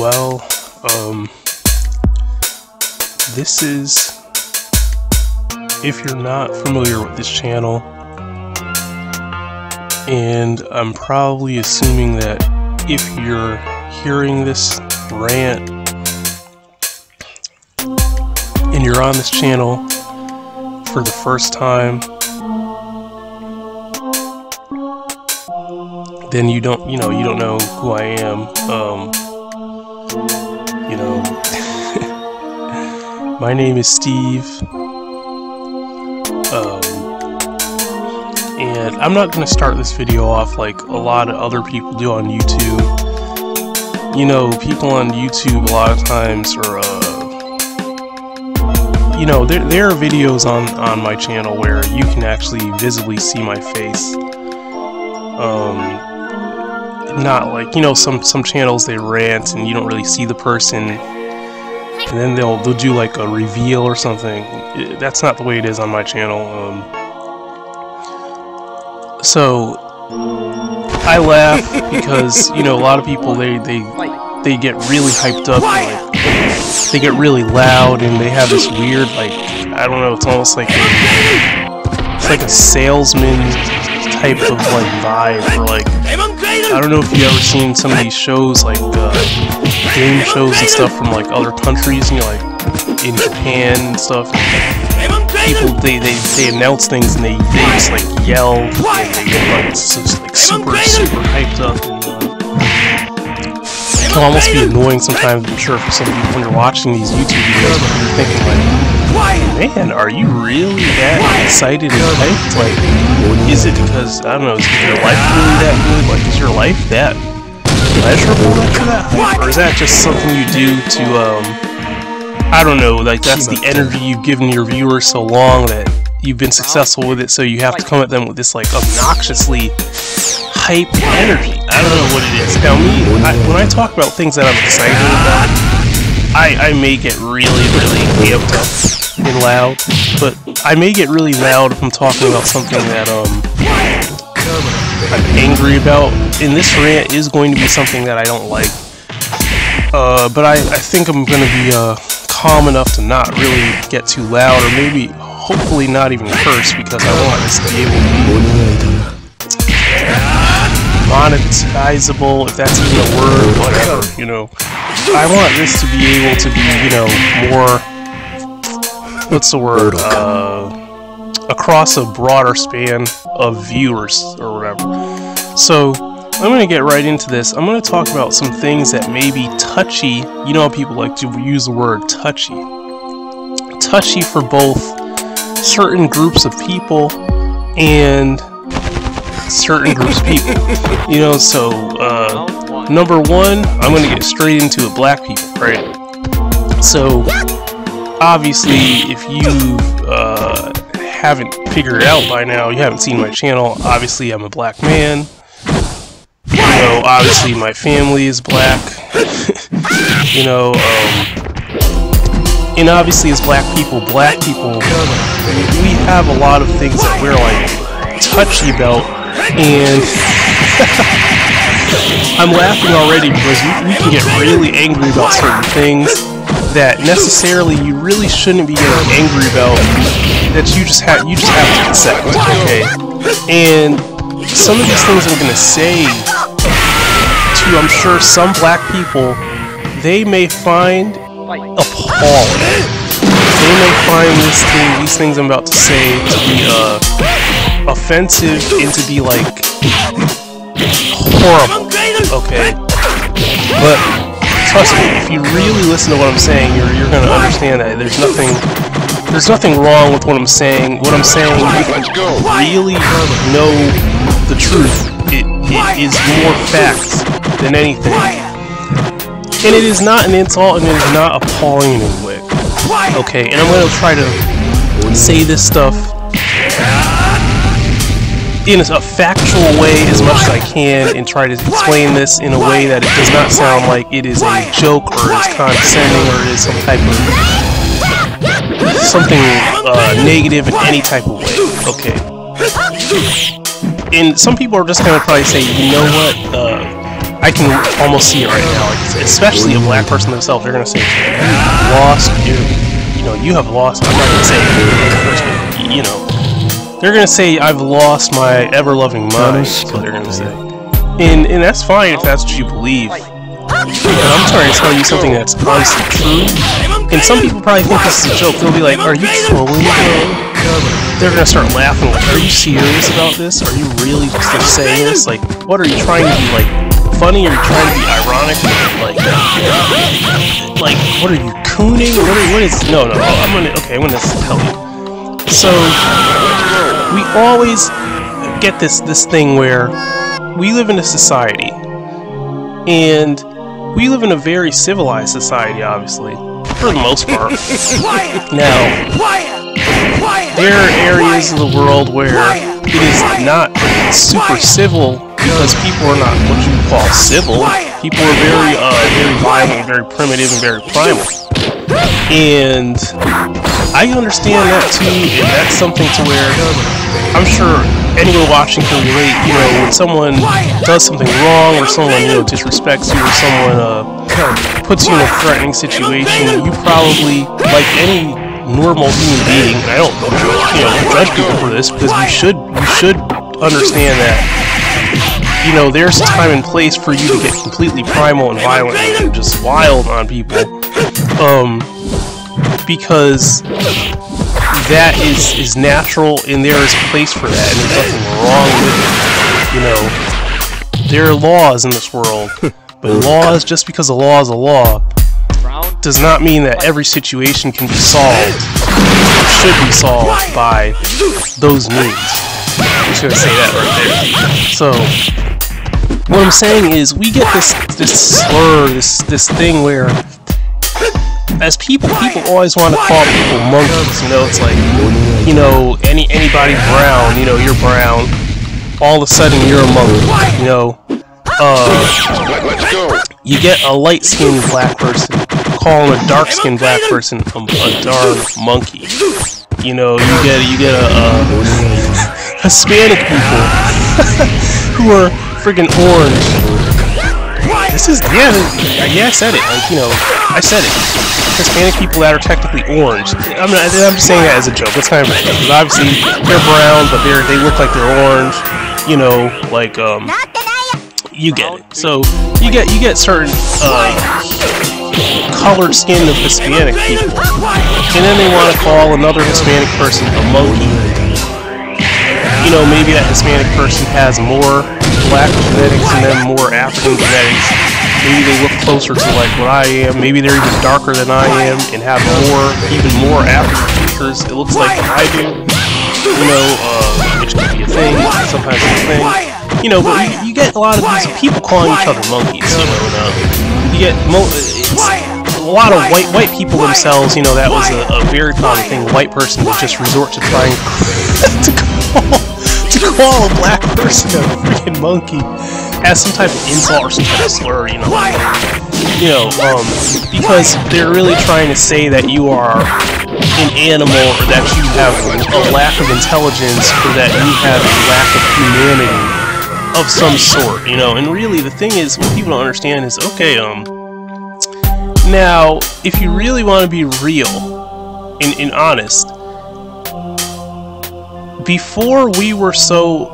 well. This is, if you're not familiar with this channel, and I'm probably assuming that if you're hearing this rant and you're on this channel for the first time, then you don't know who I am. My name is Steve, and I'm not going to start this video off like a lot of other people do on YouTube. You know, people on YouTube a lot of times are, there are videos on my channel where you can actually visibly see my face. Not like, some channels they rant and you don't really see the person, and then they'll do like a reveal or something. That's not the way it is on my channel. So I laugh because a lot of people they get really hyped up, and, they get really loud, and they have this weird, I don't know, it's almost like it's like a salesman type of vibe, or I don't know if you've ever seen some of these shows, game shows and stuff from other countries, like in Japan and stuff. People they announce things and they just yell, and they get super hyped up, and it can almost be annoying sometimes, I'm sure, for some people when you're watching these YouTube videos, but you're thinking man, are you really that excited and hyped? Is it because, I don't know, is your life really that good? Is your life that pleasurable after that hype? Or is that just something you do to, I don't know, that's the energy you've given your viewers so long that you've been successful with it, so you have to come at them with this, obnoxiously hype energy. I don't know what it is. Now, when I talk about things that I'm excited about, I may get really amped up and loud, but I may get really loud if I'm talking about something that I'm angry about, and this rant is going to be something that I don't like, but I think I'm going to be calm enough to not really get too loud, or maybe hopefully not even curse, because I want this to be able to be monetizable, if that's even a word, whatever, I want this to be able to be, more, what's the word, across a broader span of viewers, or whatever. So, I'm going to get right into this. I'm going to talk about some things that may be touchy. You know how people like to use the word touchy. Touchy for both certain groups of people and certain groups of people. So, number one, I'm going to get straight into it, black people, right? So, obviously, if you haven't figured it out by now, you haven't seen my channel, obviously I'm a black man. Obviously my family is black. And obviously as black people, we have a lot of things that we're touchy about, and I'm laughing already because we can get really angry about certain things that necessarily you really shouldn't be getting angry about, that you just have to accept, okay? And some of these things I'm gonna say to, I'm sure, some black people, they may find appalling. They may find these things I'm about to say to be offensive and to be horrible, okay? But trust me, if you really listen to what I'm saying, you're gonna understand that there's nothing wrong with what I'm saying. What I'm saying, if you really know the truth, it is more facts than anything. And it is not an insult, and it is not appalling in any way. Okay, and I'm going to try to say this stuff in a factual way as much as I can, and try to explain this in a way that it does not sound like it is a joke, or is condescending, or is some type of something negative in any type of way. Okay. And some people are just going to probably say, you know what, I can almost see it right now, like, especially a black person themselves. They're gonna say, "You lost, you have lost." I'm not gonna say person, you know. They're gonna say, "I've lost my ever-loving mind." That's what they're gonna say, and that's fine if that's what you believe. I'm trying to tell you something that's honestly true, and some people probably think this is a joke. They'll be like, "Are you trolling, bro?" They're gonna start laughing. Like, "Are you serious about this? Are you really just saying this? Like, what are you trying to be, like, funny? Are you trying to be ironic? Like, what are you cooning? What is? No. I'm gonna tell you. So we always get this thing where we live in a society, and we live in a very civilized society, obviously, for the most part. Now, there are areas of the world where it is not super civil because people are not what you call civil. People are very violent, very primitive, and very primal. And I understand that too, and that's something to where I'm sure anyone watching can relate. You know, when someone does something wrong, or someone disrespects you, or someone puts you in a threatening situation, you probably, like any normal human being, and I don't judge people for this, because you should understand that there's time and place for you to get completely primal and violent and just wild on people, because that is natural, and there is a place for that, and there's nothing wrong with it. There are laws in this world, but laws, just because a law is a law, does not mean that every situation can be solved, or should be solved by those means. I'm just gonna say that right there. So, what I'm saying is, we get this slur, this thing where, as people always want to call people monkeys. It's like, anybody brown, you're brown. All of a sudden, you're a monkey. You get a light-skinned black person calling a dark-skinned black person a darn monkey. You get a Hispanic people who are friggin' orange. This is I said it. I said it. Hispanic people that are technically orange. I'm just saying that as a joke. It's kind of because obviously they're brown, but they look like they're orange. You get it. So you get certain colored skin of Hispanic people, and then they want to call another Hispanic person a monkey. Maybe that Hispanic person has more black genetics and then more African genetics. Maybe they look closer to like what I am. Maybe they're even darker than I am and have even more African features. It looks like I do. Which could be a thing. Sometimes it's a thing. But you get a lot of these people calling each other monkeys. You get a lot of white people themselves. That was a very common thing. A white person would just resort to trying to call a black person a freaking monkey as some type of insult or some type of slur. Because they're really trying to say that you are an animal, or that you have a lack of intelligence, or that you have a lack of humanity of some sort, and really the thing is, what people don't understand is, okay, now, if you really want to be real and honest, before we were so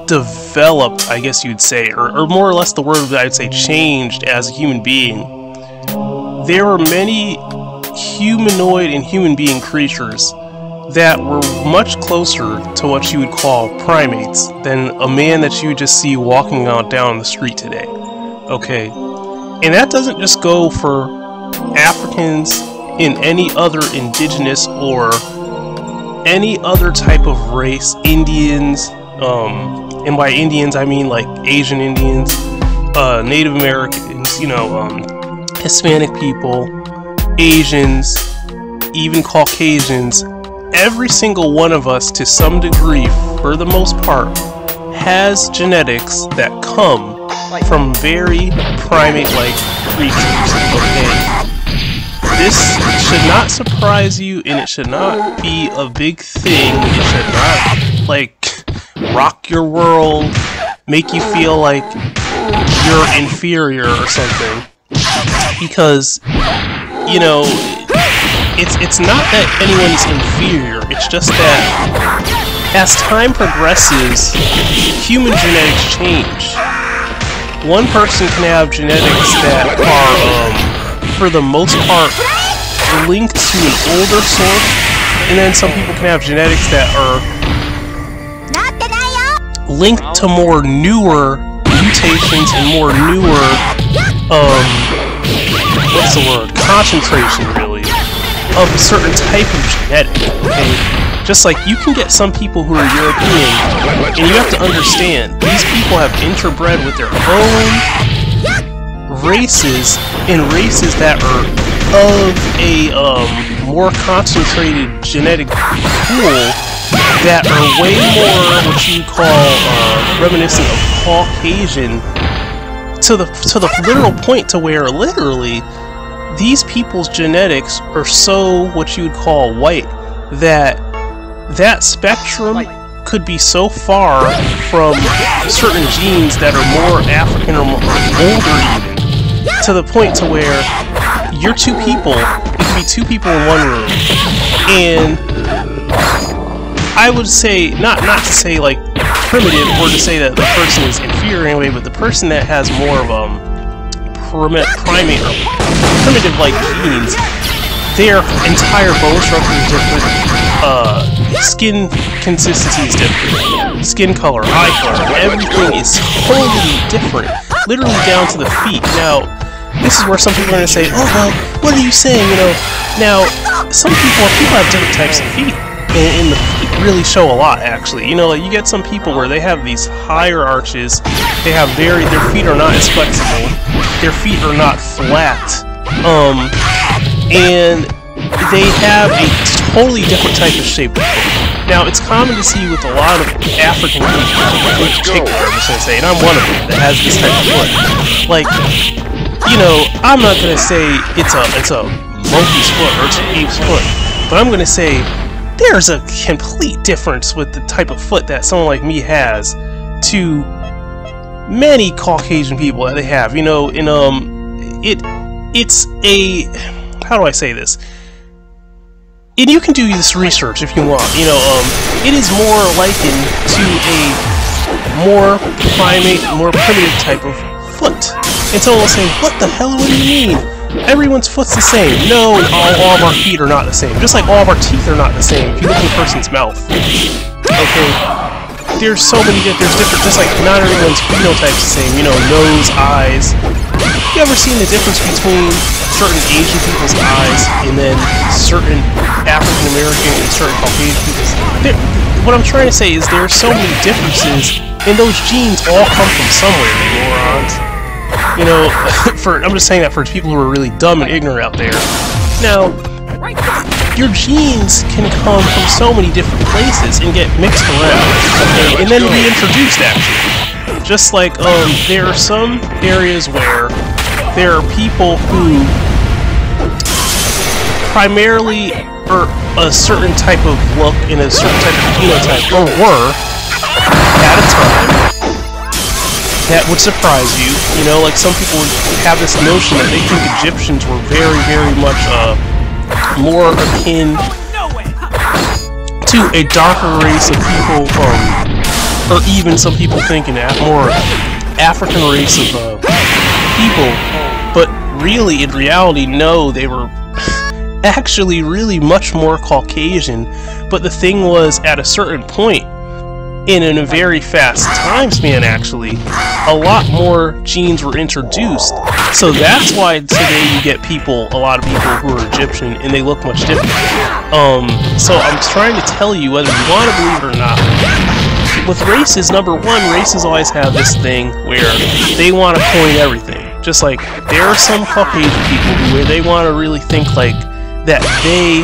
developed, I guess you'd say, or more or less the word that I'd say changed as a human being, there were many humanoid and human being creatures that were much closer to what you would call primates than a man that you would just see walking down the street today. Okay? And that doesn't just go for Africans and any other indigenous or any other type of race, Indians, and by Indians I mean like Asian Indians, Native Americans, Hispanic people, Asians, even Caucasians. Every single one of us, to some degree, for the most part, has genetics that come from very primate-like creatures, okay? This should not surprise you, and it should not be a big thing. It should not, rock your world, make you feel like you're inferior or something. Because, you know, it's not that anyone is inferior, it's just that as time progresses, human genetics change. One person can have genetics that are, for the most part, linked to an older source, and then some people can have genetics that are linked to more newer mutations and more newer, what's the word? Concentration, really, of a certain type of genetic, okay? Just like you can get some people who are European, and you have to understand, these people have interbred with their own races, and races that are of a more concentrated genetic pool that are way more what you call reminiscent of Caucasian, to the literal point to where literally these people's genetics are so what you would call white that spectrum could be so far from certain genes that are more African or more older even, to the point to where you're two people, it could be two people in one room, and I would say, not to say like primitive or to say that the person is inferior anyway, but the person that has more of primate or primitive-like genes, their entire bone structure is different, skin consistency is different, skin color, eye color, everything is totally different, literally down to the feet. Now, this is where some people are going to say, oh, well, what are you saying, you know? Now, some people have different types of feet, and the feet really show a lot, actually. You know, like, you get some people where they have these higher arches, they have their feet are not as flexible, their feet are not flat, and they have a totally different type of shape. Now, it's common to see with a lot of African people, in particular, I'm just going to say, and I'm one of them that has this type of foot. Like, you know, I'm not going to say it's a monkey's foot or it's an ape's foot, but I'm going to say there's a complete difference with the type of foot that someone like me has to many Caucasian people that they have. You know, and it's a, how do I say this? And you can do this research if you want. You know, it is more likened to a more primate, more primitive type of foot. And someone will say, what the hell, what do you mean? Everyone's foot's the same. No, all of our feet are not the same. Just like all of our teeth are not the same. If you look at a person's mouth. Okay? There's so many different, just like not everyone's phenotype's the same. You know, nose, eyes. You ever seen the difference between certain Asian people's eyes and then certain African American and certain Caucasian people's? What I'm trying to say is there are so many differences, and those genes all come from somewhere, you morons. You know, I'm just saying that for people who are really dumb and ignorant out there. Now, your genes can come from so many different places and get mixed around, okay, and then be introduced, actually. Just like, there are some areas where there are people who primarily are a certain type of look and a certain type of phenotype, or were, at a time, that would surprise you. You know, like some people have this notion that they think Egyptians were very, very much, more akin to a darker race of people, or even some people think an more African race of people, but really, in reality, no, they were actually really much more Caucasian. But the thing was, at a certain point, in a very fast time span, actually, a lot more genes were introduced. So that's why today you get a lot of people who are Egyptian, and they look much different. So I'm trying to tell you, whether you want to believe it or not, with races, number one, races always have this thing where they want to coin everything. Just like, there are some Caucasian people where they want to really think like that they,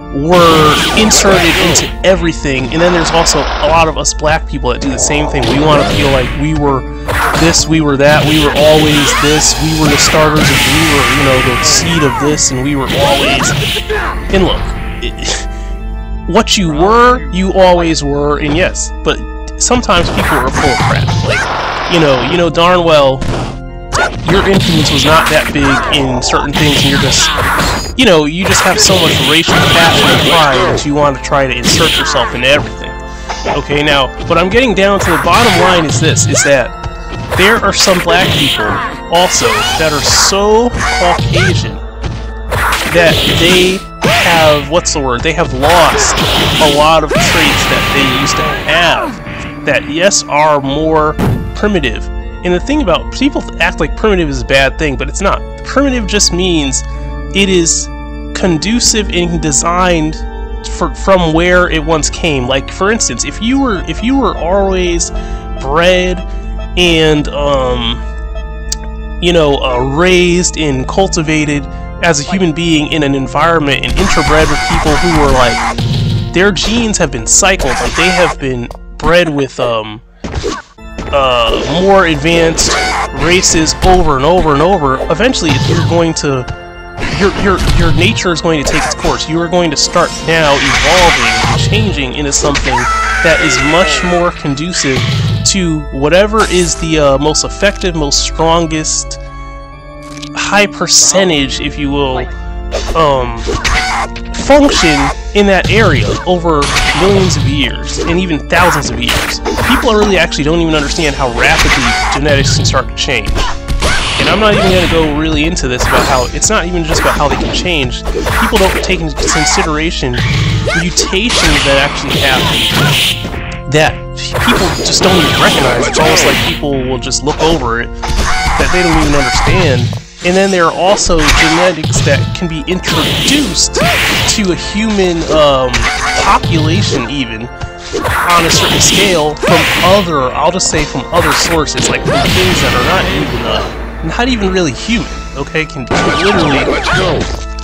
were inserted into everything, and then there's also a lot of us black people that do the same thing. We want to feel like we were this, we were that, we were always this, we were the starters, and we were, you know, the seed of this, and we were always... And look, what you were, you always were, and yes, but sometimes people are full of crap. Like, you know darn well your influence was not that big in certain things, and you're just, you just have so much racial passion and pride that you want to try to insert yourself into everything. Okay, now, what I'm getting down to the bottom line is this, is that there are some black people also that are so Caucasian that they have, they have lost a lot of traits that they used to have that, yes, are more primitive. And the thing about, people act like primitive is a bad thing, but it's not. Primitive just means it is conducive and designed from where it once came. Like, for instance, if you were always bred and raised and cultivated as a human being in an environment and interbred with people who were like, their genes have been cycled, like they have been bred with more advanced races over and over and over, eventually you're going to, your nature is going to take its course. You are going to start now evolving and changing into something that is much more conducive to whatever is the most effective, most strongest, high percentage, if you will, function in that area over millions of years and even thousands of years. People really actually don't even understand how rapidly genetics can start to change. And I'm not even going to go really into this about how it's not even just about how they can change. People don't take into consideration mutations that actually happen that people just don't even recognize. It's almost like people will just look over it, that they don't even understand. And then there are also genetics that can be introduced to a human population, even on a certain scale, from other, I'll just say from other sources, like from things that are not even really human. Okay, can literally.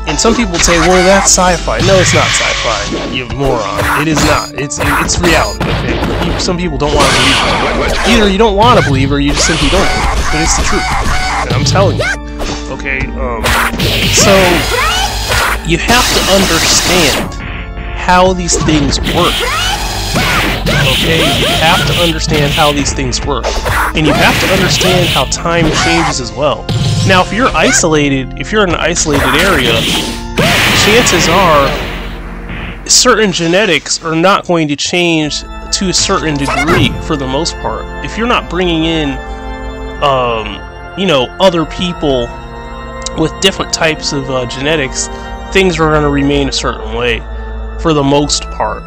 And some people say, well, that's sci-fi. No, it's not sci-fi, you moron. It is not. It's reality. Okay, some people don't want to believe it. Either you don't want to believe, or you just simply don't believe it. But it's the truth, and I'm telling you. Okay, so you have to understand how these things work. Okay, you have to understand how these things work, and you have to understand how time changes as well. Now, if you're isolated, if you're in an isolated area, chances are certain genetics are not going to change to a certain degree for the most part. If you're not bringing in, other people with different types of genetics, things are going to remain a certain way for the most part.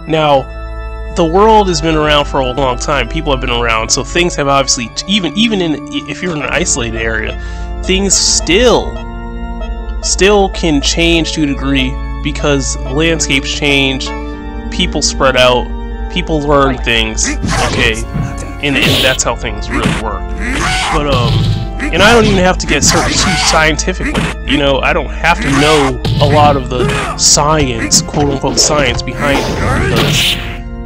Now, the world has been around for a long time. People have been around, so things have obviously, even if you're in an isolated area, things still can change to a degree because landscapes change, people spread out, people learn things. Okay, and that's how things really work. But and I don't even have to get too scientific with it. I don't have to know a lot of the science, quote-unquote science, behind it, because,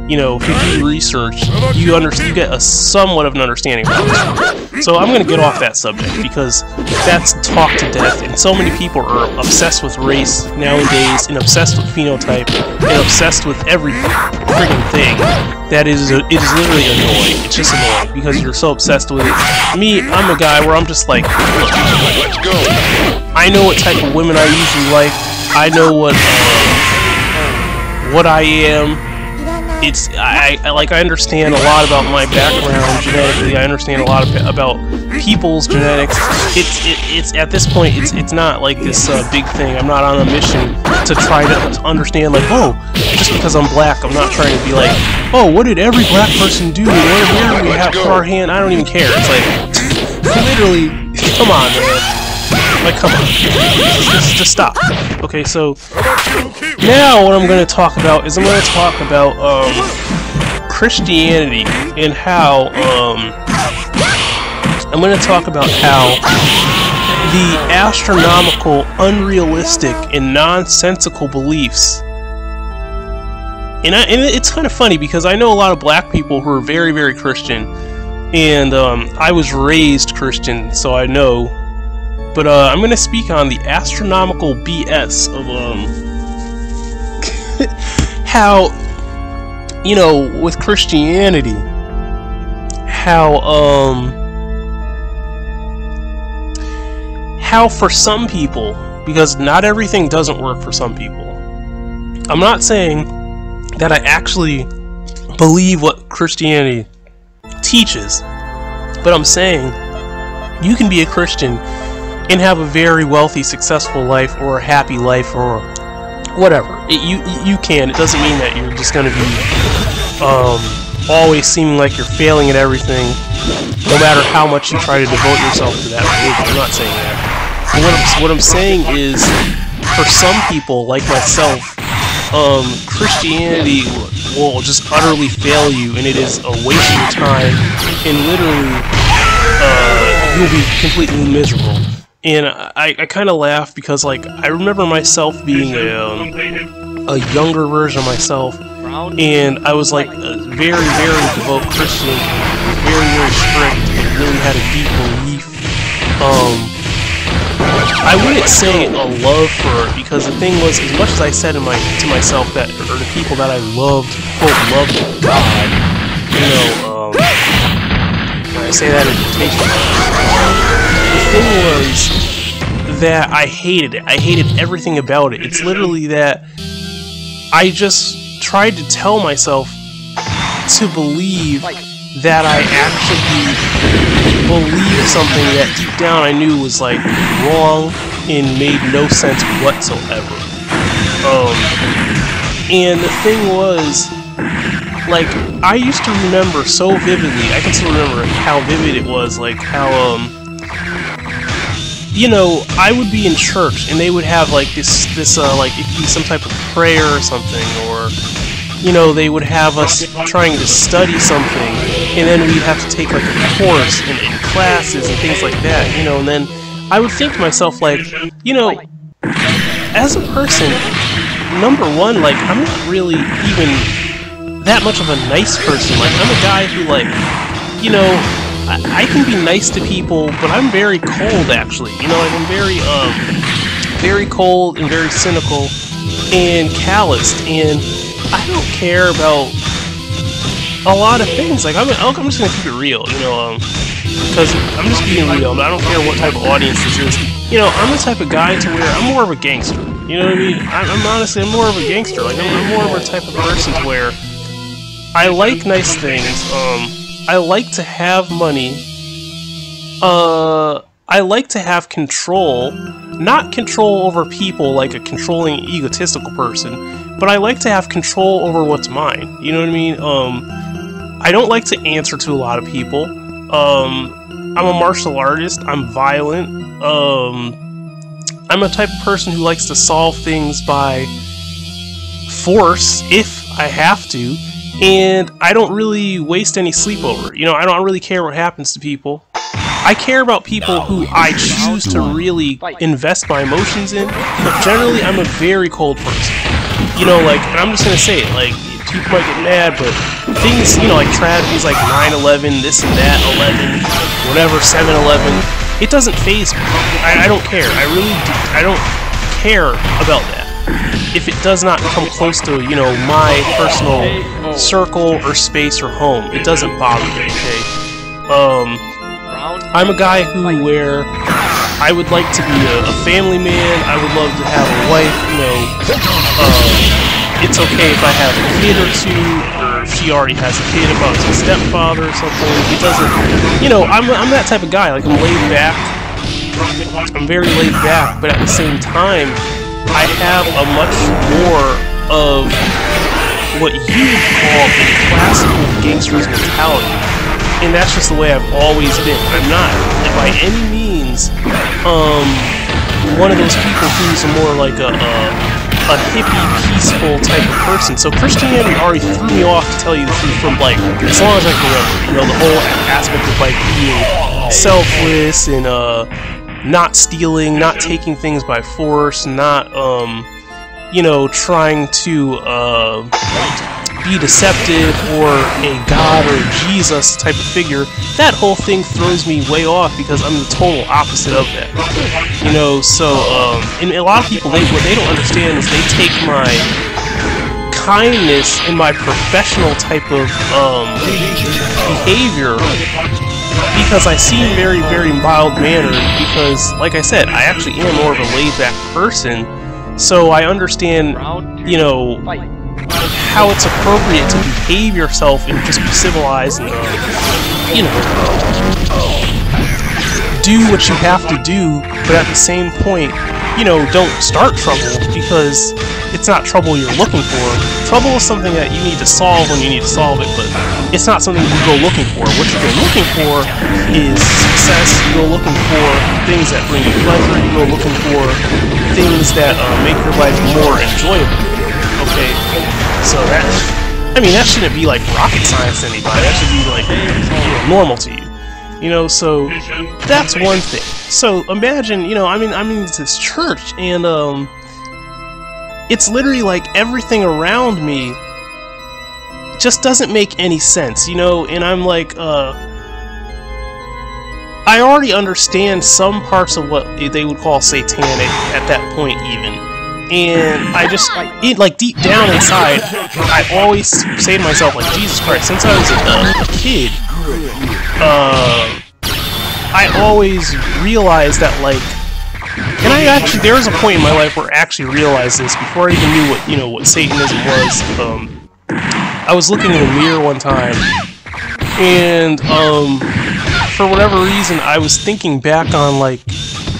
if you do research, you get a somewhat of an understanding about it. So I'm going to get off that subject, because that's talk to death, and so many people are obsessed with race nowadays, and obsessed with phenotype, and obsessed with every friggin' thing. It is literally annoying. It's just annoying, because you're so obsessed with it. Me, I'm a guy where I'm just like, look, let's go. I know what type of women I usually like. I know what I am. I understand a lot about my background genetically. I understand a lot about people's genetics. It's at this point, it's not like this big thing. I'm not on a mission to try to understand, like, oh, just because I'm black, I'm not trying to be like, oh, what did every black person do? Where do we have put our hand? I don't even care. It's like, literally, come on, man. Like, come on. Just stop. Okay, so now what I'm going to talk about is I'm going to talk about Christianity and how I'm going to talk about how the astronomical, unrealistic, and nonsensical beliefs. And it's kind of funny because I know a lot of black people who are very, very Christian, and I was raised Christian, so I know. But I'm going to speak on the astronomical BS of how, you know, with Christianity, how for some people, because not everything doesn't work for some people. I'm not saying that I actually believe what Christianity teaches, but I'm saying you can be a Christian and have a very wealthy, successful life, or a happy life, or whatever. You can. It doesn't mean that you're just going to be always seeming like you're failing at everything, no matter how much you try to devote yourself to that religion. I'm not saying that. But what I'm saying is, for some people, like myself, Christianity will just utterly fail you, and it is a waste of your time, and literally, you'll be completely miserable. And I kind of laugh because, like, I remember myself being a younger version of myself, and I was like a very, very devout Christian, very, very strict, really had a deep belief. I wouldn't say a love for it, because the thing was, as much as I said to myself that, or the people that I loved, quote, loved God, you know, I say that in quotation. The thing was that I hated it. I hated everything about it. It's literally that I just tried to tell myself to believe that I actually believed something that deep down I knew was, like, wrong and made no sense whatsoever. And the thing was, like, I used to remember so vividly, I can still remember how vivid it was, like, how, you know, I would be in church, and they would have, like, this like, it could be some type of prayer or something, or, you know, they would have us trying to study something, and then we'd have to take, like, a course and classes and things like that, you know, and then I would think to myself, like, you know, as a person, number one, like, I'm not really even that much of a nice person. Like, I'm a guy who, like, you know, I can be nice to people, but I'm very cold, actually, you know, like, I'm very cold and very cynical and calloused, and I don't care about a lot of things. Like, I'm just gonna keep it real, you know, because I'm just being real. I don't care what type of audience this is. You know, I'm the type of guy to where I'm more of a gangster. You know what I mean? I'm honestly, I'm more of a gangster. Like, I'm more of a type of person to where I like nice things. I like to have money. I like to have control. Not control over people like a controlling, egotistical person, but I like to have control over what's mine. You know what I mean? I don't like to answer to a lot of people. I'm a martial artist. I'm violent. I'm a type of person who likes to solve things by force if I have to, and I don't really waste any sleep over it. You know, I don't really care what happens to people. I care about people who I choose to really invest my emotions in, but generally I'm a very cold person. You know, like, and I'm just gonna say it, like, people might get mad, but things, you know, like tragedies like 9/11, this and that, 11, whatever, 7/11, it doesn't faze me. I don't care. I don't care about that. If it does not come close to, you know, my personal circle or space or home, it doesn't bother me, okay? I'm a guy where I would like to be a family man. I would love to have a wife, you know. It's okay if I have a kid or two, or if she already has a kid, if I was a stepfather or something. It doesn't, you know, I'm that type of guy. Like, I'm laid back. I'm very laid back, but at the same time, I have a much more of what you would call a classical gangster's mentality. And that's just the way I've always been. I'm not, by any means, one of those people who's more like a hippie, peaceful type of person. So Christianity already threw me off, to tell you the truth, from, like, as long as I can remember. You know, the whole aspect of, like, being selfless and not stealing, not taking things by force, not you know, trying to be deceptive, or a God or Jesus type of figure. That whole thing throws me way off, because I'm the total opposite of that. You know, so and a lot of people, what they don't understand is they take my kindness in my professional type of behavior, because I seem very, very mild-mannered, because, like I said, I actually am more of a laid-back person, so I understand, you know, how it's appropriate to behave yourself and just be civilized and, you know, do what you have to do, but at the same point, you know, don't start trouble, because it's not trouble you're looking for. Trouble is something that you need to solve when you need to solve it, but it's not something you go looking for. What you go looking for is success. You go looking for things that bring you pleasure. You go looking for things that make your life more enjoyable. Okay, so that, I mean, that shouldn't be like rocket science to anybody. That should be like, you know, normal to you. You know, so that's one thing. So imagine, you know, I mean, it's this church, and it's literally like everything around me just doesn't make any sense, you know, and I'm like, I already understand some parts of what they would call satanic at that point even, and I just, like, deep down inside, I always say to myself, like, Jesus Christ, since I was a kid, I always realized that, like, and I actually, there was a point in my life where I actually realized this before I even knew what, you know, what Satanism was. I was looking in the mirror one time, and for whatever reason, I was thinking back on, like,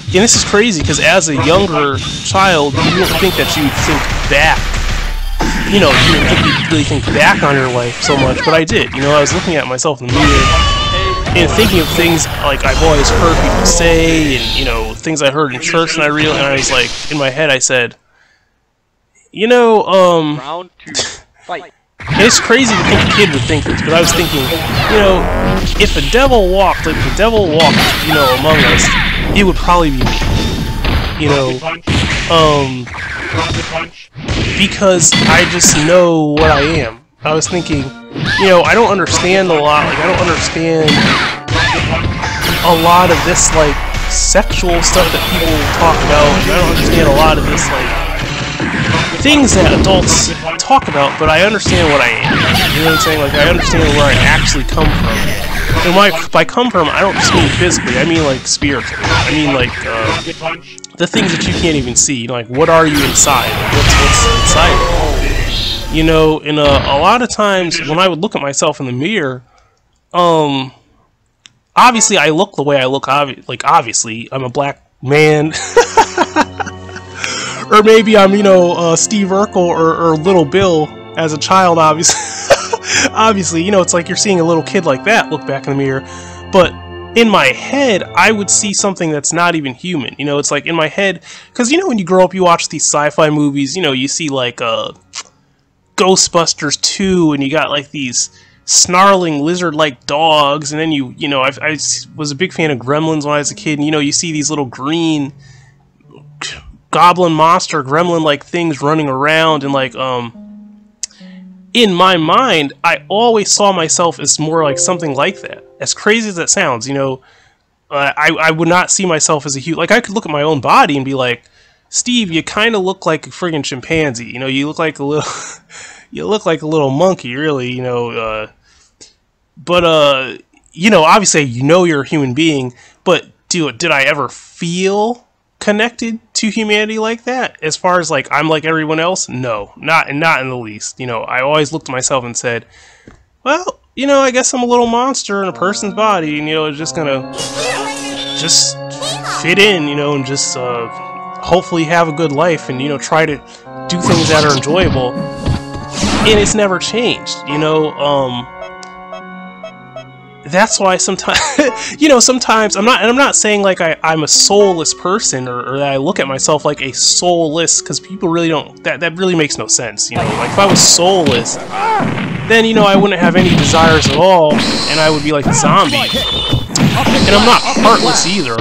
and this is crazy because as a younger child, you don't think that you think back. You know, you didn't really think back on your life so much, but I did. You know, I was looking at myself in the mirror and thinking of things like I've always heard people say, and, you know, things I heard in church, and I was like, in my head, I said, you know, Round 2, fight. and it's crazy to think a kid would think this, but I was thinking, you know, if the devil walked, you know, among us, it would probably be me. You know, because I just know what I am. I was thinking, you know, I don't understand a lot, like, I don't understand a lot of this, like, sexual stuff that people talk about, and I don't understand a lot of this, like, things that adults talk about, but I understand what I am. You know what I'm saying? Like, I understand where I actually come from. And by come from, I don't just mean physically, I mean, like, spiritually. I mean, like, the things that you can't even see. You know, like, what are you inside? Like, what's inside? You know, and a lot of times when I would look at myself in the mirror, obviously I look the way I look. Like, obviously, I'm a black man. Or maybe I'm, you know, Steve Urkel or Little Bill as a child, obviously. Obviously, you know, it's like you're seeing a little kid like that look back in the mirror. But in my head, I would see something that's not even human. You know, it's like in my head, because, you know, when you grow up, you watch these sci-fi movies, you know, you see, like, Ghostbusters 2, and you got, like, these snarling lizard-like dogs, and then you know, I was a big fan of Gremlins when I was a kid, and, you know, you see these little green goblin monster gremlin-like things running around, and, like, in my mind, I always saw myself as more like something like that. As crazy as that sounds, you know, I would not see myself as a huge, like, I could look at my own body and be like, Steve, you kind of look like a friggin' chimpanzee, you know, you look like a little, you look like a little monkey, really, you know, but, you know, obviously, you know you're a human being, but did I ever feel connected to humanity like that? As far as, like, I'm like everyone else? No, not in the least. You know, I always looked at myself and said, well, you know, I guess I'm a little monster in a person's body, and, you know, just gonna just fit in, you know, and just hopefully have a good life, and, you know, try to do things that are enjoyable. And it's never changed, you know. That's why sometimes, you know, sometimes I'm not saying like I'm a soulless person, or that I look at myself like a soulless, because people really don't, that really makes no sense, you know. Like, if I was soulless, then, you know, I wouldn't have any desires at all, and I would be like a zombie. And I'm not heartless either,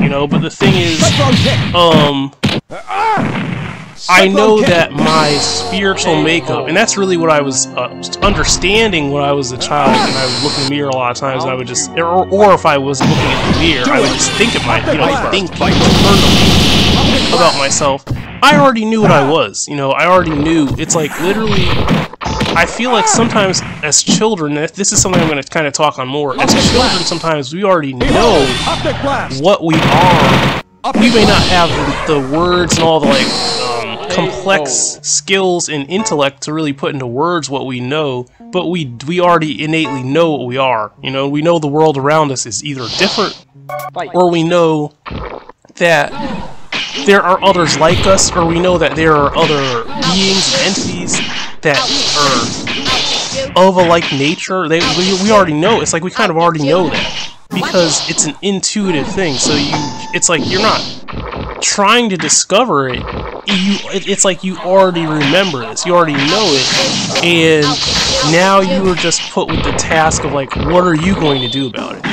you know, but the thing is, I know that my spiritual makeup, and that's really what I was understanding when I was a child, and I would look in the mirror a lot of times, and I would just, or if I was looking in the mirror, I would just think of think internally about myself, I already knew what I was, you know, I already knew. It's like, literally, I feel like sometimes as children, this is something I'm going to kind of talk on more, as children sometimes we already know what we are. We may not have the words and all the, like, complex skills and intellect to really put into words what we know, but we already innately know what we are, you know, we know the world around us is either different, or we know that there are others like us, or we know that there are other beings, entities that are of a like nature. We already know. It's like we kind of already know that because it's an intuitive thing. So it's like you're not trying to discover it. It's like you already remember this. You already know it, and now you are just put with the task of like, what are you going to do about it?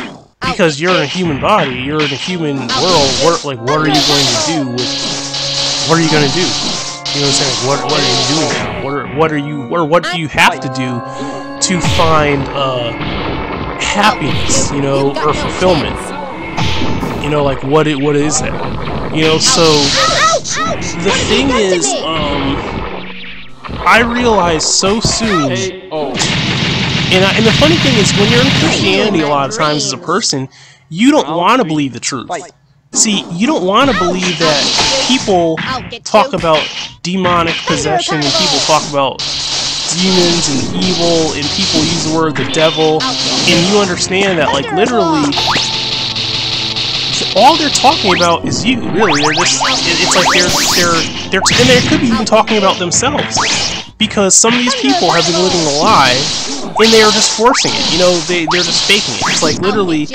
Because you're in a human body, you're in a human world. What are you going to do with? What are you going to do? You know what I'm saying? What are you doing now? What do you have to do to find happiness? You know, or fulfillment? You know, like what is that? You know, so the thing is, I realized so soon. And the funny thing is, when you're in Christianity a lot of times as a person, you don't want to believe the truth. See, you don't want to believe that people talk about demonic possession, and people talk about demons and evil, and people use the word the devil, and you understand that, like, literally, all they're talking about is you, really. They're just, it's like and they could be even talking about themselves. Because some of these people have been living a lie, and they are just forcing it, you know, they're just faking it. It's like, literally,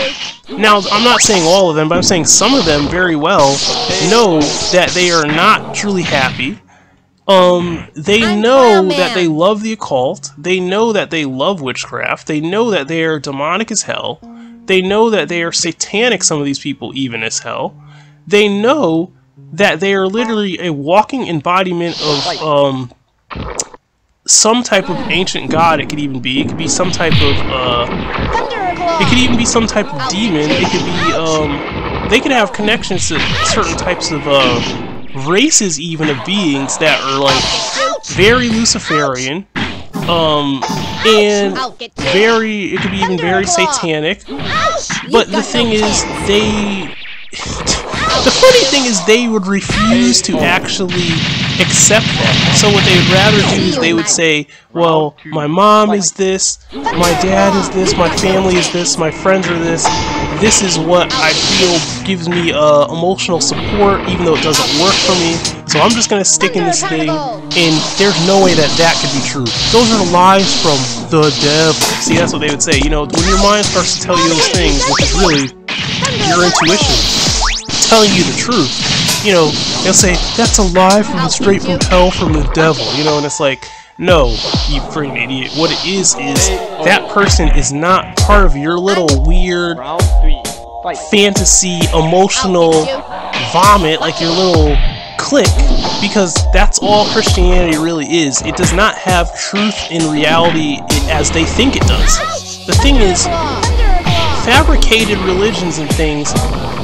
now, I'm not saying all of them, but I'm saying some of them very well know that they are not truly happy. They know that they love the occult, they know that they love witchcraft, they know that they are demonic as hell, they know that they are satanic, some of these people, even as hell. They know that they are literally a walking embodiment of, some type of ancient god. It could even be. It could be some type of, it could even be some type of demon. It could be, they could have connections to certain types of, races even of beings that are, like, very Luciferian, and it could be even very satanic, but the thing is, the funny thing is they would refuse to actually accept that. So what they would rather do is they would say, well, my mom is this, my dad is this, my family is this, my friends are this is what I feel gives me emotional support, even though it doesn't work for me, so I'm just going to stick in this thing, and there's no way that that could be true. Those are lies from the devil. See, that's what they would say. You know, when your mind starts to tell you those things, which is really your intuition telling you the truth, you know, they'll say, that's a lie from straight from hell from the devil, you know, and it's like, no, you freaking idiot. What it is that person is not part of your little weird fantasy emotional vomit, like your little clique, because that's all Christianity really is. It does not have truth in reality as they think it does. The thing is, fabricated religions and things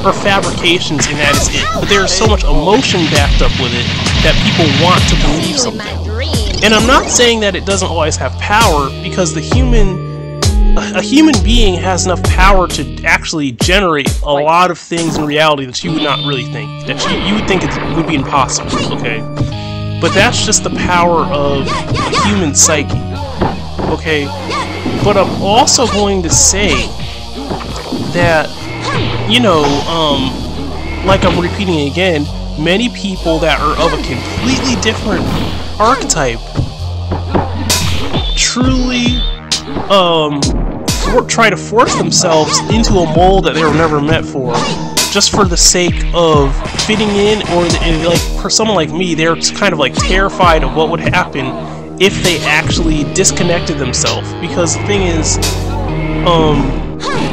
are fabrications, and that is it. But there's so much emotion backed up with it that people want to believe something. And I'm not saying that it doesn't always have power, because a human being has enough power to actually generate a lot of things in reality that you would not really think. That you would think it would be impossible, okay? But that's just the power of the human psyche, okay? But I'm also going to say that, you know, like I'm repeating again, many people that are of a completely different archetype truly try to force themselves into a mold that they were never meant for, just for the sake of fitting in, or like for someone like me, they're kind of like terrified of what would happen if they actually disconnected themselves. Because the thing is,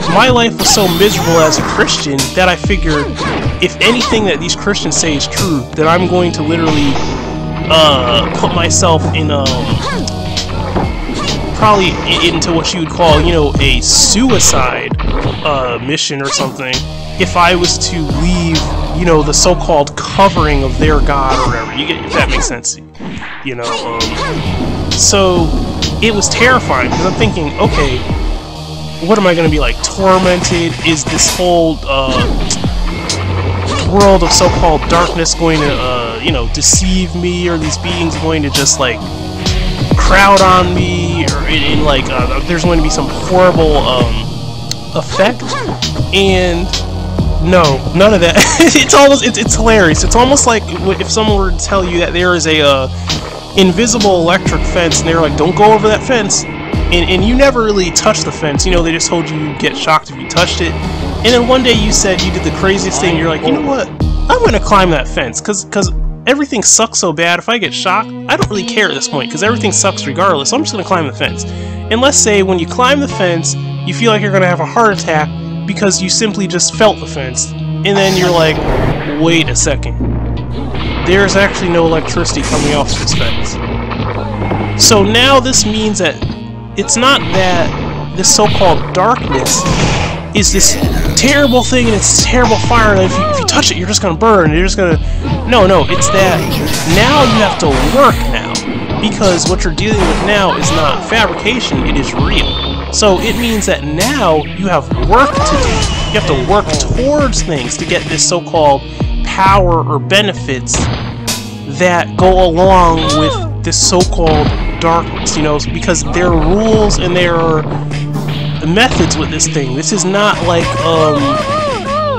my life was so miserable as a Christian that I figured if anything that these Christians say is true, then I'm going to literally put myself in probably into what you would call, you know, a suicide mission or something, if I was to leave you know, the so-called covering of their god or whatever. You get, if that makes sense, you know. So it was terrifying because I'm thinking, okay, what am I going to be like, tormented? Is this whole world of so-called darkness going to, you know, deceive me? Or these beings going to just like crowd on me? Or in like, there's going to be some horrible effect? And no, none of that. It's hilarious. It's almost like if someone were to tell you that there is a invisible electric fence, and they're like, don't go over that fence, and you never really touched the fence. You know, they just told you you'd get shocked if you touched it. And then one day you said you did the craziest thing. You're like, you know what? I'm gonna climb that fence because everything sucks so bad. If I get shocked, I don't really care at this point because everything sucks regardless. So I'm just gonna climb the fence. And let's say when you climb the fence, you feel like you're gonna have a heart attack because you simply just felt the fence. And then you're like, wait a second. There's actually no electricity coming off this fence. So now this means that it's not that this so-called darkness is this terrible thing and it's terrible fire, and if you touch it, you're just gonna burn. You're just gonna... No, it's that now you have to work now, because what you're dealing with now is not fabrication, it is real. So it means that now you have work to do. You have to work towards things to get this so-called power or benefits that go along with this so-called darkness, you know, because there are rules and there are methods with this thing. This is not like,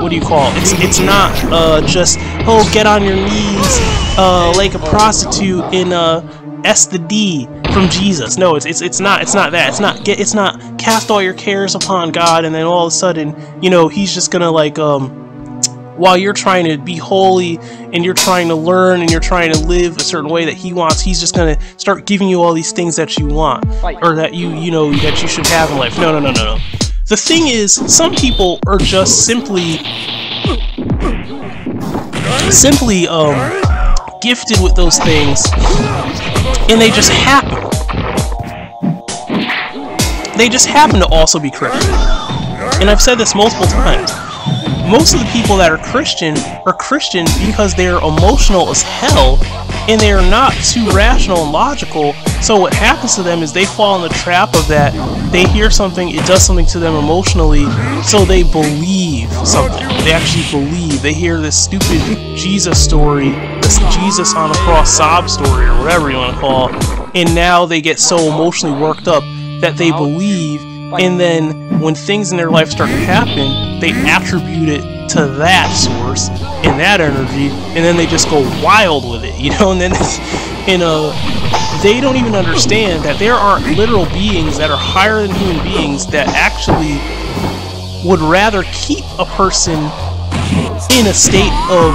what do you call it? It's not just, oh, get on your knees like a prostitute in S the D from Jesus. No, it's not that. It's not cast all your cares upon God and then all of a sudden, you know, he's just gonna like while you're trying to be holy and you're trying to learn and you're trying to live a certain way that he wants, he's just gonna start giving you all these things that you want or that you know that you should have in life. No. The thing is, some people are just simply gifted with those things, and they just happen to also be Christian. And I've said this multiple times. Most of the people that are Christian because they're emotional as hell and they're not too rational and logical. So what happens to them is they fall in the trap of that. They hear something, it does something to them emotionally, so they believe something. They actually believe. They hear this stupid Jesus story, this Jesus on the cross sob story, or whatever you want to call it, and now they get so emotionally worked up that they believe. And then when things in their life start to happen, they attribute it to that source and that energy, and then they just go wild with it, you know. And then they don't even understand that there are literal beings that are higher than human beings that actually would rather keep a person in a state of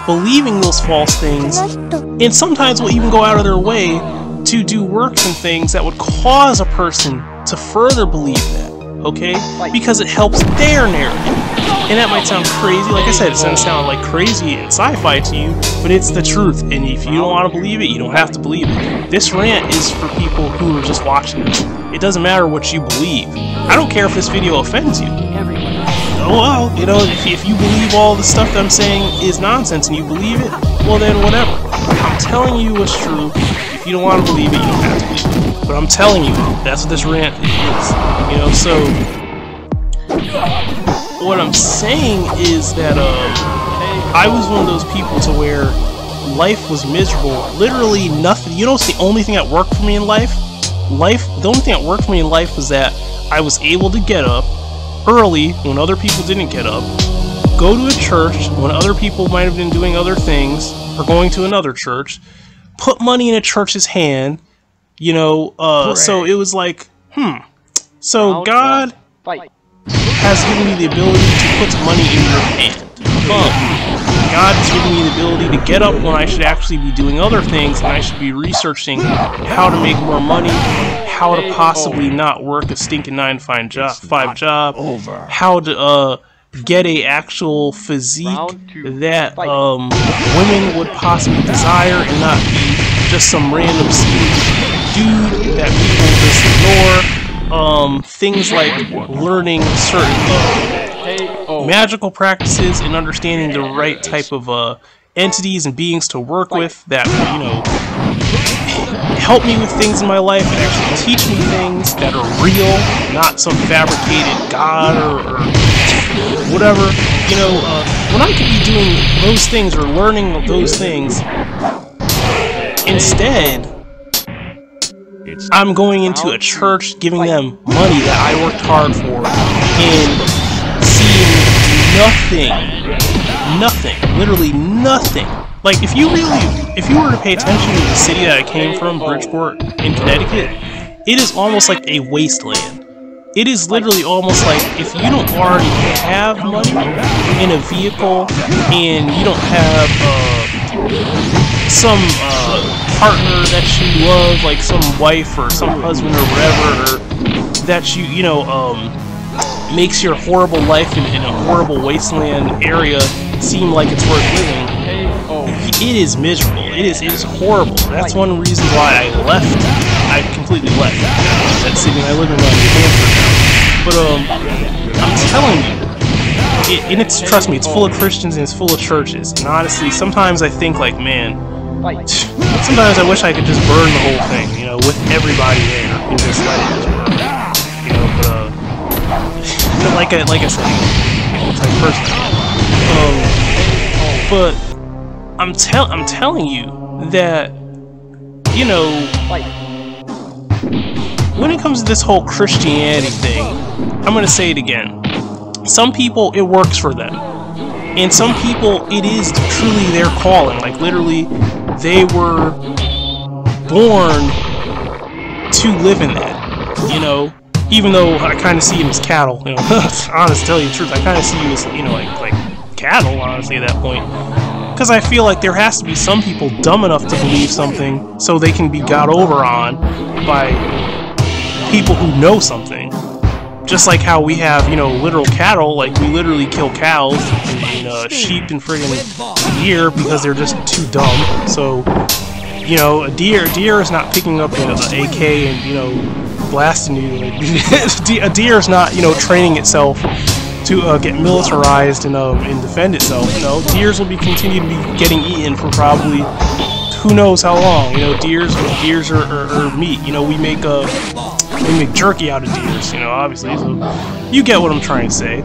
believing those false things, and sometimes will even go out of their way to do works and things that would cause a person to further believe that, okay? Because it helps their narrative. And that might sound crazy. Like I said, it doesn't sound like crazy and sci-fi to you, but it's the truth. And if you don't want to believe it, you don't have to believe it. This rant is for people who are just watching this. It doesn't matter what you believe. I don't care if this video offends you. Oh well, you know, if you believe all the stuff that I'm saying is nonsense and you believe it, well then whatever. I'm telling you what's true. If you don't want to believe it, you don't have to believe it. But I'm telling you, that's what this rant is. You know, so what I'm saying is that I was one of those people to where life was miserable. Literally nothing. You know what's the only thing that worked for me in life? The only thing that worked for me in life was that I was able to get up early when other people didn't get up, go to a church when other people might have been doing other things or going to another church, put money in a church's hand, you know, so it was like, so God has given me the ability to put money in your hand. God has given me the ability to get up when I should actually be doing other things, and I should be researching how to make more money, how to possibly not work a stinking 9-to-5 job, how to get a actual physique that women would possibly desire and not be just some random dude that people just ignore. Things like learning certain magical practices and understanding the right type of entities and beings to work with that, you know, help me with things in my life and actually teach me things that are real, not some fabricated god or whatever. You know, when I could be doing those things or learning those things, instead, I'm going into a church, giving them money that I worked hard for, and seeing nothing, literally nothing. Like, if you were to pay attention to the city that I came from, Bridgeport, in Connecticut, it is almost like a wasteland. It is literally almost like if you don't already have money in a vehicle, and you don't have some partner that you love, like some wife or some husband or whatever, or that you know, makes your horrible life in a horrible wasteland area seem like it's worth living. It is miserable. It is horrible. That's one reason why I left. I completely left that city. I live in New Hampshire now. But I'm telling you, and it's, trust me, it's full of Christians and it's full of churches. And honestly, sometimes I think like, man, sometimes I wish I could just burn the whole thing, you know, with everybody there and just let it just burn. You know, but like I said, it's like personal. But I'm telling you that, you know, when it comes to this whole Christianity thing, I'm gonna say it again. Some people, it works for them, and some people, it is truly their calling. Like, literally, they were born to live in that, you know. Even though I kind of see them as cattle, you know. Honest, to tell you the truth, I kind of see you as, you know, like cattle, honestly, at that point. Because I feel like there has to be some people dumb enough to believe something so they can be got over on by people who know something. Just like how we have, you know, literal cattle, like we literally kill cows and sheep and friggin' deer because they're just too dumb. So, you know, a deer is not picking up an AK and, you know, blasting you. A deer is not, you know, training itself to get militarized and defend itself. You know, deers will be continue to be getting eaten for probably who knows how long. You know, deers are meat. You know, we make jerky out of deers. You know, obviously. So you get what I'm trying to say.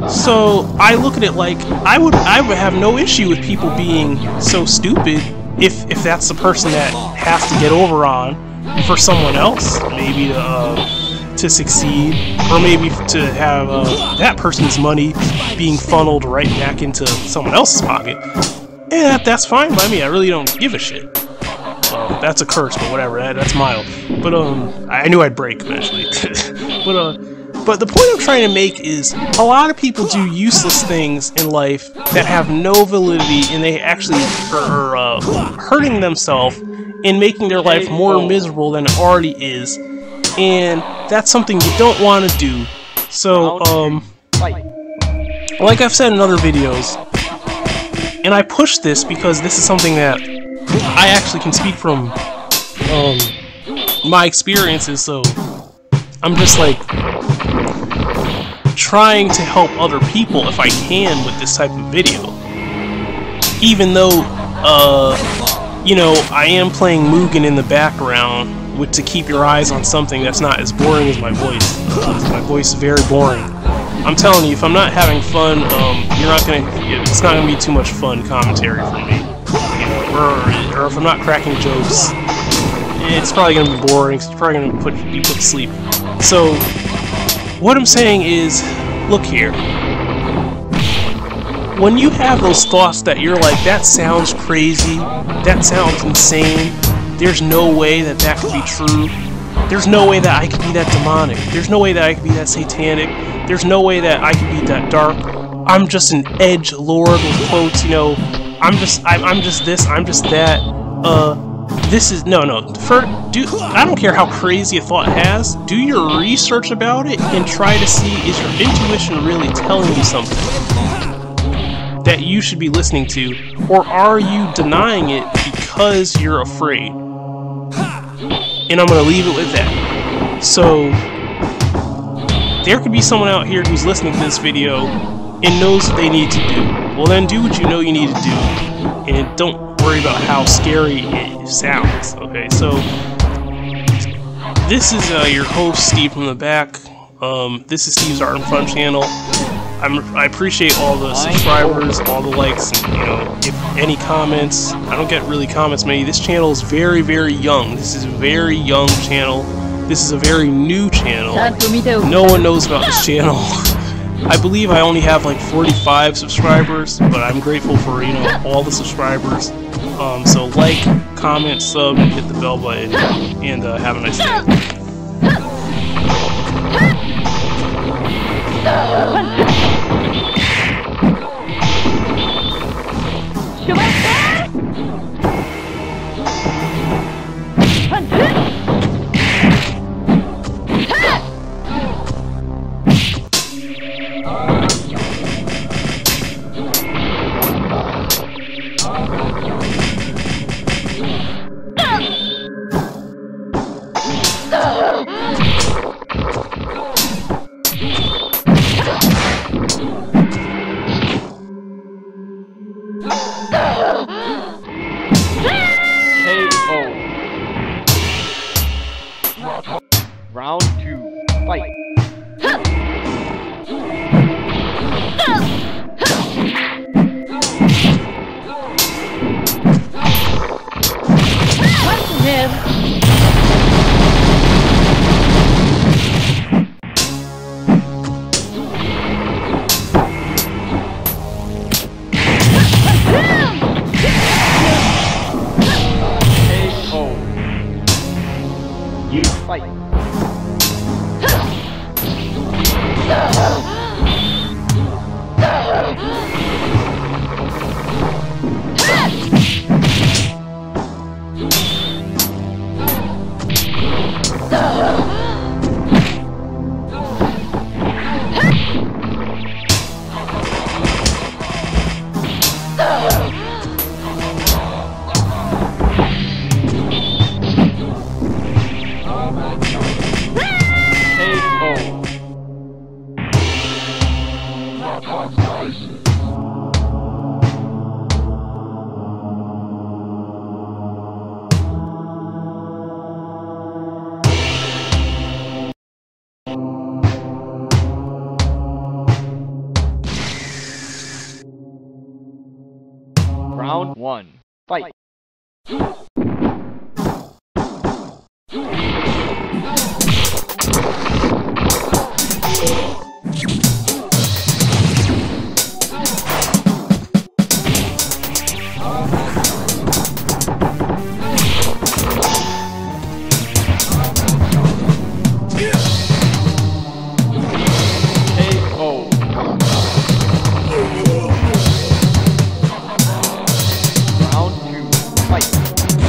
So I look at it like I would have no issue with people being so stupid if that's the person that has to get over on for someone else, maybe to succeed, or maybe to have that person's money being funneled right back into someone else's pocket. And that's fine by me. I really don't give a shit. That's a curse, but whatever. That's mild. But I knew I'd break eventually. But the point I'm trying to make is a lot of people do useless things in life that have no validity, and they actually are hurting themselves and making their life more miserable than it already is. And that's something you don't want to do. So, like I've said in other videos, and I push this because this is something that I actually can speak from my experiences, so I'm just like trying to help other people if I can with this type of video. Even though, you know, I am playing Mugen in the background to keep your eyes on something that's not as boring as my voice. My voice is very boring. I'm telling you, if I'm not having fun, it's not gonna be too much fun commentary for me. You know, or if I'm not cracking jokes, it's probably gonna be boring. It's probably gonna put you to sleep. So, what I'm saying is, look here. When you have those thoughts that you're like, that sounds crazy, that sounds insane, there's no way that that could be true. There's no way that I could be that demonic. There's no way that I could be that satanic. There's no way that I could be that dark. I'm just an edge lord with quotes, you know. I'm just this, I'm just that. This is no. I don't care how crazy a thought has. Do your research about it and try to see, is your intuition really telling you something that you should be listening to, or are you denying it because you're afraid? And I'm gonna leave it with that. So there could be someone out here who's listening to this video and knows what they need to do. Well, then do what you know you need to do, and don't worry about how scary it sounds. Okay, so this is your host, Steve from the back. This is Steve's Art and Fun channel. I appreciate all the subscribers, all the likes, and, you know, if any comments. I don't get really comments many. This channel is very, very young. This is a very young channel. This is a very new channel. No one knows about this channel. I believe I only have like 45 subscribers, but I'm grateful for, you know, all the subscribers. So like, comment, sub, and hit the bell button, and have a nice day. Round 2, fight! You fight! Round 1, fight! Round 2, fight!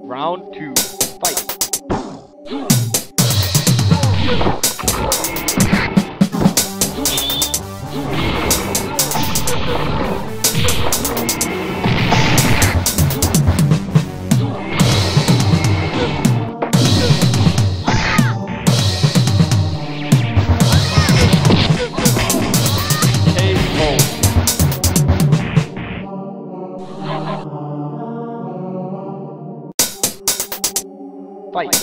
Round 2. Fight. Fight.